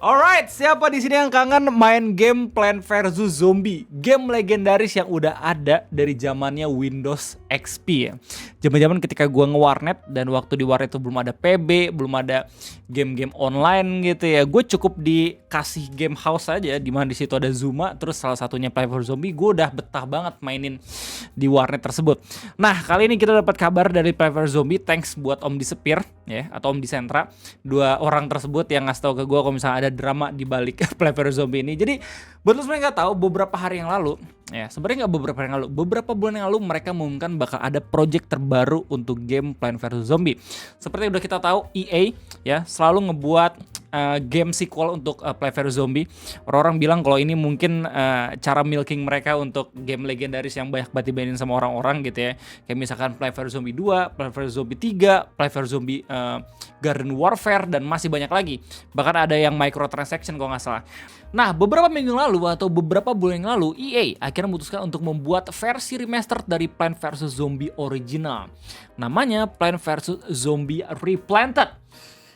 Alright, siapa di sini yang kangen main game Plants vs Zombie? Game legendaris yang udah ada dari zamannya Windows XP ya. Zaman-zaman ketika gua nge-warnet dan waktu di warnet itu belum ada PB, belum ada game-game online gitu ya. Gue cukup dikasih game house aja di mana di situ ada Zuma, terus salah satunya Plants vs Zombie. Gue udah betah banget mainin di warnet tersebut. Nah, kali ini kita dapat kabar dari Plants vs Zombie, thanks buat Om Disepir ya atau Om Disentra. Dua orang tersebut yang ngasih tahu ke gue kalau misalnya ada drama di balik Plants vs Zombie ini. Jadi buat lo sebenarnya nggak tahu, beberapa hari yang lalu ya, sebenarnya nggak beberapa hari yang lalu, beberapa bulan yang lalu mereka mengumumkan bakal ada project terbaru untuk game Plants vs Zombie. Seperti yang udah kita tahu, EA ya selalu ngebuat game sequel untuk Plants vs Zombie. Orang-orang bilang kalau ini mungkin cara milking mereka untuk game legendaris yang banyak banget dimainin sama orang-orang gitu ya. Kayak misalkan Plants vs Zombie 2, Plants vs Zombie 3, Plants vs Zombie Garden Warfare, dan masih banyak lagi. Bahkan ada yang microtransaction kalau nggak salah. Nah, beberapa minggu lalu atau beberapa bulan yang lalu, EA akhirnya memutuskan untuk membuat versi remaster dari Plants vs Zombie original. Namanya Plants vs Zombie Replanted.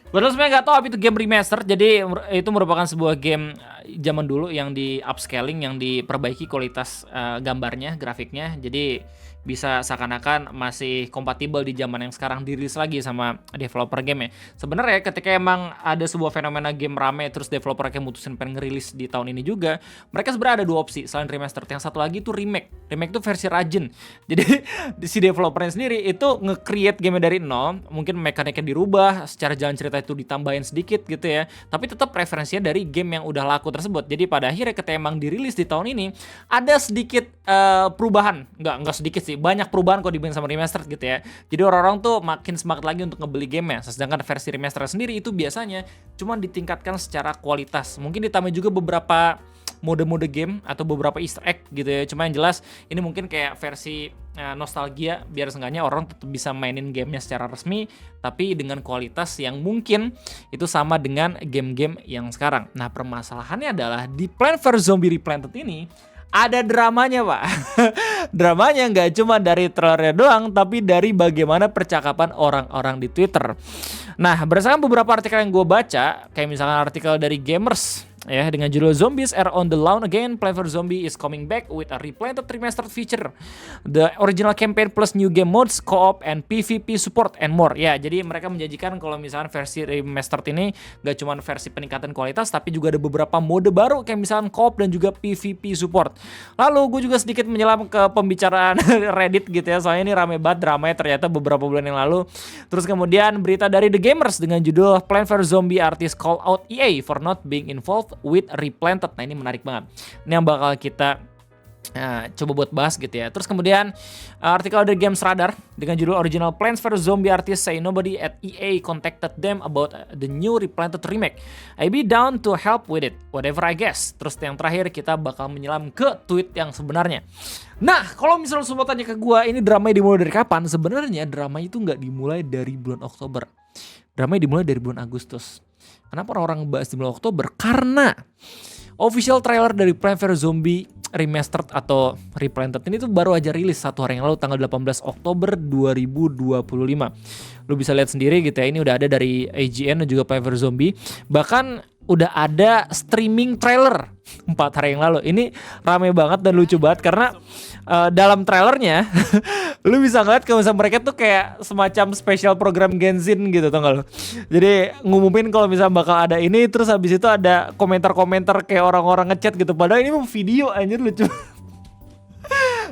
Padahal sebenarnya nggak tahu apa itu game remaster, jadi itu merupakan sebuah game zaman dulu yang di upscaling, yang diperbaiki kualitas gambarnya, grafiknya, jadi bisa seakan-akan masih kompatibel di zaman yang sekarang, dirilis lagi sama developer game ya. Sebenarnya ketika emang ada sebuah fenomena game rame terus developer kayak mutusin pengen ngerilis di tahun ini juga, mereka sebenarnya ada dua opsi selain remaster. Yang satu lagi itu remake. Remake itu versi rajin. Jadi si developernya sendiri itu nge-create game dari nol, mungkin mekaniknya dirubah, secara jalan cerita itu ditambahin sedikit gitu ya. Tapi tetap referensinya dari game yang udah laku tersebut. Jadi pada akhirnya ketika emang dirilis di tahun ini ada sedikit perubahan, nggak sedikit sih, banyak perubahan kok dibanding sama remaster gitu ya. Jadi orang-orang tuh makin semangat lagi untuk ngebeli gamenya. Sedangkan versi remaster sendiri itu biasanya cuma ditingkatkan secara kualitas. Mungkin ditambah juga beberapa mode-mode game atau beberapa easter egg gitu ya. Cuma yang jelas ini mungkin kayak versi nostalgia, biar seenggaknya orang tetap bisa mainin gamenya secara resmi tapi dengan kualitas yang mungkin itu sama dengan game-game yang sekarang. Nah, permasalahannya adalah di Plants vs Zombie Replanted ini ada dramanya, Pak. Dramanya nggak cuma dari trailernya doang, tapi dari bagaimana percakapan orang-orang di Twitter. Nah, berdasarkan beberapa artikel yang gue baca, kayak misalkan artikel dari Gamers ya dengan judul Zombies Are on the Lawn Again, Plants vs Zombie is coming back with a replanted remastered feature, the original campaign plus new game modes, co-op and PvP support and more. Ya, jadi mereka menjanjikan kalau misalkan versi remastered ini gak cuma versi peningkatan kualitas, tapi juga ada beberapa mode baru kayak misalkan co-op dan juga PvP support. Lalu gue juga sedikit menyelam ke pembicaraan Reddit gitu ya, soalnya ini rame banget dramanya ternyata beberapa bulan yang lalu. Terus kemudian berita dari The Gamers dengan judul Plants vs Zombie artist call out EA for not being involved with Replanted. Nah, ini menarik banget. Ini yang bakal kita coba buat bahas gitu ya. Terus kemudian artikel dari Games Radar dengan judul original Plants vs Zombie artists say nobody at EA contacted them about the new Replanted remake. I be down to help with it, whatever I guess. Terus yang terakhir kita bakal menyelam ke tweet yang sebenarnya. Nah, kalau misalnya semua tanya ke gue, ini drama dimulai dari kapan? Sebenarnya drama itu nggak dimulai dari bulan Oktober. Drama dimulai dari bulan Agustus. Kenapa orang-orang ngebahas di bulan Oktober? Karena official trailer dari Plants vs Zombie Remastered atau Replanted ini tuh baru aja rilis 1 hari yang lalu, tanggal 18 Oktober 2025. Lu bisa lihat sendiri gitu ya, ini udah ada dari IGN dan juga Plants vs Zombie. Bahkan udah ada streaming trailer 4 hari yang lalu. Ini rame banget dan lucu banget karena dalam trailernya lu bisa ngeliat kalau misalnya mereka tuh kayak semacam special program Genshin gitu, tau gak lu? Jadi ngumumin kalau misalnya bakal ada ini, terus habis itu ada komentar-komentar kayak orang-orang ngechat gitu, padahal ini mau video, anjir lucu.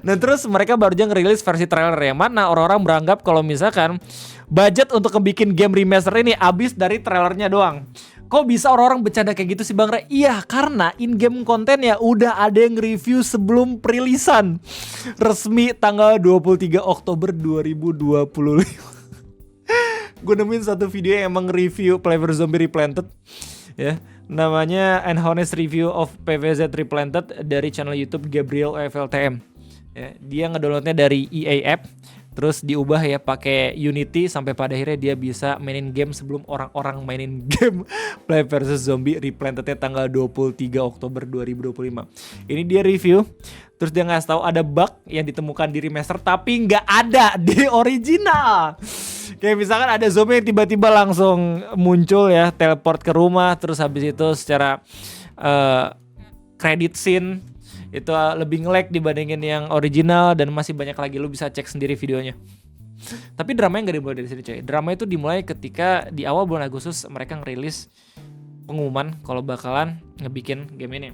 Nah, terus mereka baru aja ngerilis versi trailer yang mana orang-orang beranggap kalau misalkan budget untuk ngebikin game remaster ini habis dari trailernya doang. Kok bisa orang-orang bercanda kayak gitu sih, Bang Re? Iya, karena in-game konten ya udah ada yang review sebelum perilisan resmi tanggal 23 Oktober 2025. Gue nemuin satu video yang emang review Plants vs Zombie Replanted ya. Namanya An Honest Review of PvZ Replanted dari channel YouTube Gabriel FLTM. Ya, dia ngedownloadnya dari EA App, terus diubah ya pakai Unity sampai pada akhirnya dia bisa mainin game sebelum orang-orang mainin game Plants vs Zombie Replanted-nya tanggal 23 Oktober 2025. Ini dia review, terus dia ngasih tahu ada bug yang ditemukan di remaster tapi nggak ada di original. Kayak misalkan ada zombie yang tiba-tiba langsung muncul ya, teleport ke rumah, terus habis itu secara credit scene itu lebih nge-lag dibandingin yang original, dan masih banyak lagi, lu bisa cek sendiri videonya. Tapi dramanya nggak dimulai dari sini coy. Drama itu dimulai ketika di awal bulan Agustus mereka ngerilis pengumuman kalau bakalan ngebikin game ini.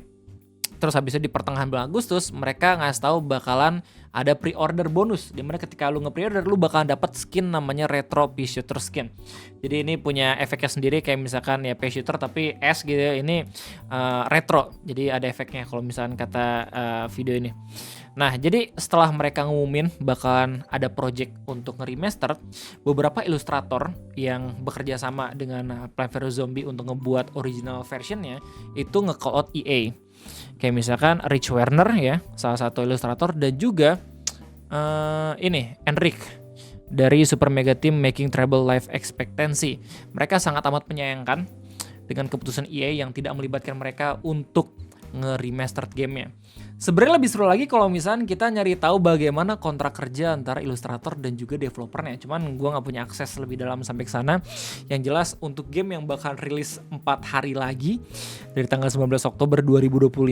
Terus habisnya di pertengahan bulan Agustus mereka ngasih tahu bakalan ada pre-order bonus, dimana ketika lu nge-pre-order lu bakalan dapat skin namanya retro pea shooter skin. Jadi ini punya efeknya sendiri kayak misalkan ya pea shooter tapi S gitu ya, ini retro. Jadi ada efeknya kalau misalkan kata video ini. Nah, jadi setelah mereka ngumumin bakalan ada project untuk nge-remaster, beberapa ilustrator yang bekerja sama dengan Plants vs Zombie untuk ngebuat original versionnya itu nge-call out EA. Kayak misalkan Rich Werner ya, salah satu ilustrator, dan juga ini Enric dari Super Mega Team Making Treble Life Expectancy. Mereka sangat amat menyayangkan dengan keputusan EA yang tidak melibatkan mereka untuk nge-remastered gamenya. Sebenarnya lebih seru lagi kalau misalnya kita nyari tahu bagaimana kontrak kerja antara ilustrator dan juga developernya. Cuman gue nggak punya akses lebih dalam sampai ke sana. Yang jelas untuk game yang bakal rilis 4 hari lagi dari tanggal 19 Oktober 2025,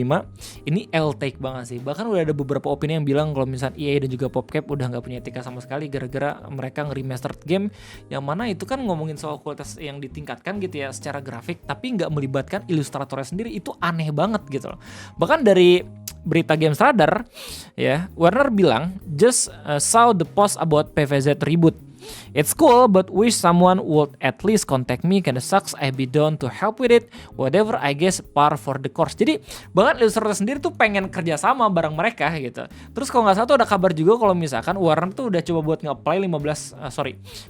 ini L-take banget sih. Bahkan udah ada beberapa opini yang bilang kalau misalnya EA dan juga PopCap udah nggak punya etika sama sekali gara-gara mereka nge-remastered game yang mana itu kan ngomongin soal kualitas yang ditingkatkan gitu ya secara grafik, tapi nggak melibatkan ilustratornya sendiri. Itu aneh banget gitu loh. Bahkan dari berita Games Radar ya, Warner bilang just saw the post about PVZ reboot. It's cool, but wish someone would at least contact me. Kinda sucks I be down to help with it. Whatever, I guess par for the course. Jadi bahkan ilustrator sendiri tuh pengen kerja sama bareng mereka gitu. Terus kalau nggak salah tuh ada kabar juga kalau misalkan Warner tuh udah coba buat nge-apply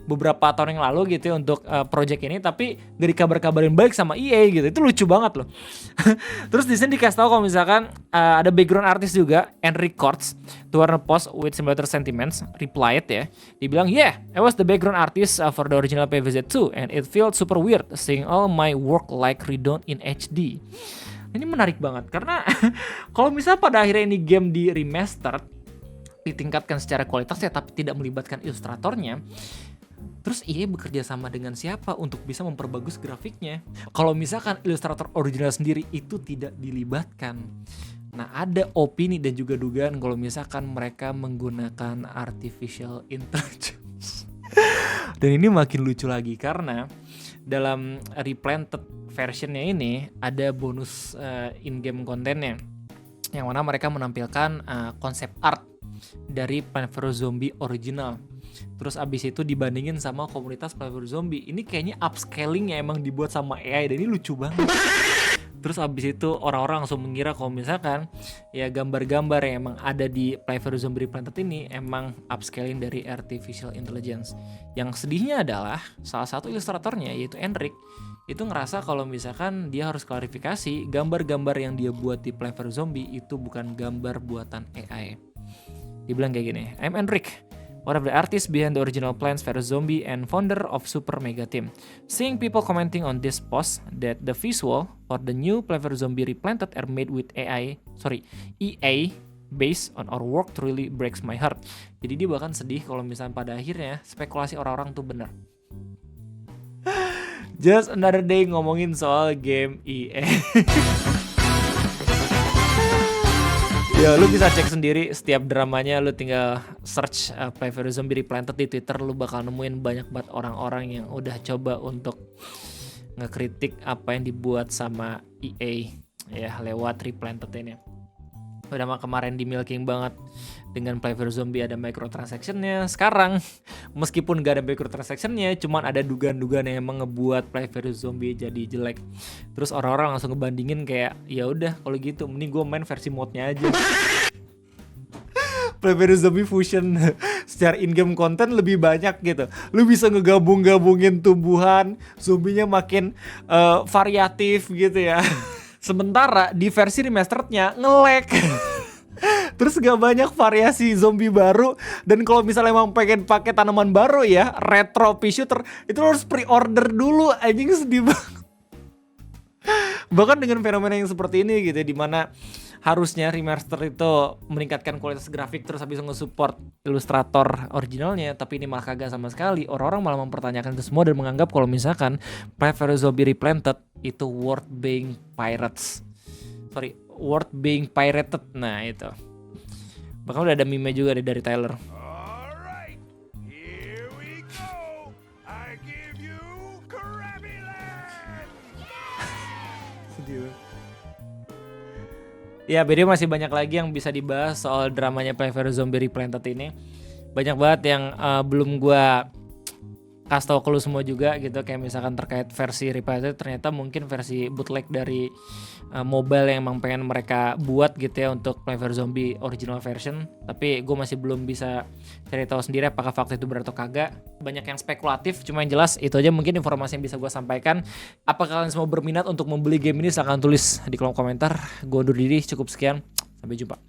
beberapa tahun yang lalu gitu ya untuk project ini, tapi gak dikabar-kabarin balik sama EA gitu. Itu lucu banget loh. Terus di sini dikasih tahu kalau misalkan ada background artist juga, Enric Corts, to Warner Post with similar sentiments, replied ya. Dibilang, yeah, I was the background artist for the original PVZ2 and it felt super weird seeing all my work like redone in HD. Ini menarik banget karena kalau misalnya pada akhirnya ini game di remastered, ditingkatkan secara kualitas ya tapi tidak melibatkan ilustratornya, terus EA bekerja sama dengan siapa untuk bisa memperbagus grafiknya? Kalau misalkan ilustrator original sendiri itu tidak dilibatkan. Nah, ada opini dan juga dugaan kalau misalkan mereka menggunakan artificial intelligence. Dan ini makin lucu lagi karena dalam replanted versionnya ini ada bonus in-game kontennya, yang mana mereka menampilkan konsep art dari Plants vs Zombie original. Terus abis itu dibandingin sama komunitas Plants vs Zombie. Ini kayaknya upscaling yang emang dibuat sama AI dan ini lucu banget. Terus abis itu orang-orang langsung mengira kalau misalkan ya gambar-gambar yang emang ada di Plants vs Zombie Replanted ini emang upscaling dari artificial intelligence. Yang sedihnya adalah salah satu ilustratornya yaitu Enric itu ngerasa kalau misalkan dia harus klarifikasi gambar-gambar yang dia buat di Plants vs Zombie itu bukan gambar buatan AI. Dia bilang kayak gini, I'm Enric, one of the artists behind the original Plants vs Zombie and founder of Super Mega Team. Seeing people commenting on this post that the visual for the new Plants vs Zombie Replanted are made with EA based on our work really breaks my heart. Jadi dia bahkan sedih kalau misalnya pada akhirnya spekulasi orang-orang tuh benar. Just another day ngomongin soal game EA. Ya, lu bisa cek sendiri setiap dramanya, lu tinggal search Plants vs Zombie Replanted di Twitter, lu bakal nemuin banyak banget orang-orang yang udah coba untuk ngekritik apa yang dibuat sama EA ya lewat Replanted ini. Udah mah kemarin di milking banget dengan Plants vs Zombie ada microtransaction-nya. Sekarang meskipun gak ada microtransaction-nya, cuman ada dugaan-dugaan yang emang ngebuat Plants vs Zombie jadi jelek. Terus orang-orang langsung ngebandingin kayak ya udah kalau gitu mending gue main versi modnya aja. Plants vs Zombie Fusion secara in-game content lebih banyak gitu. Lu bisa ngegabung-gabungin tumbuhan, zombinya makin variatif gitu ya. Sementara di versi remasterednya nge-lag. Terus gak banyak variasi zombie baru. Dan kalau misalnya emang pengen pakai tanaman baru ya, retro pea shooter, itu harus pre-order dulu. Anjing sedih banget. Bahkan dengan fenomena yang seperti ini gitu, dimana harusnya remaster itu meningkatkan kualitas grafik terus habis itu nge-support Illustrator originalnya, tapi ini malah kagak sama sekali. Orang-orang malah mempertanyakan itu semua dan menganggap kalau misalkan Plants vs Zombie Replanted itu worth being pirated. Nah itu bahkan udah ada meme juga dari Tyler. Alright, here we go. I give you Krabby Land. Ya, BD masih banyak lagi yang bisa dibahas soal dramanya Plants vs Zombie Replanted ini. Banyak banget yang belum gua kasih tau ke lu semua juga gitu, kayak misalkan terkait versi Replanted, ternyata mungkin versi bootleg dari mobile yang emang pengen mereka buat gitu ya untuk Plants vs Zombie original version. Tapi gue masih belum bisa cari tahu sendiri apakah fakta itu benar atau kagak. Banyak yang spekulatif, cuma yang jelas itu aja mungkin informasi yang bisa gue sampaikan. Apakah kalian semua berminat untuk membeli game ini? Silahkan tulis di kolom komentar. Gue undur diri, cukup sekian, sampai jumpa.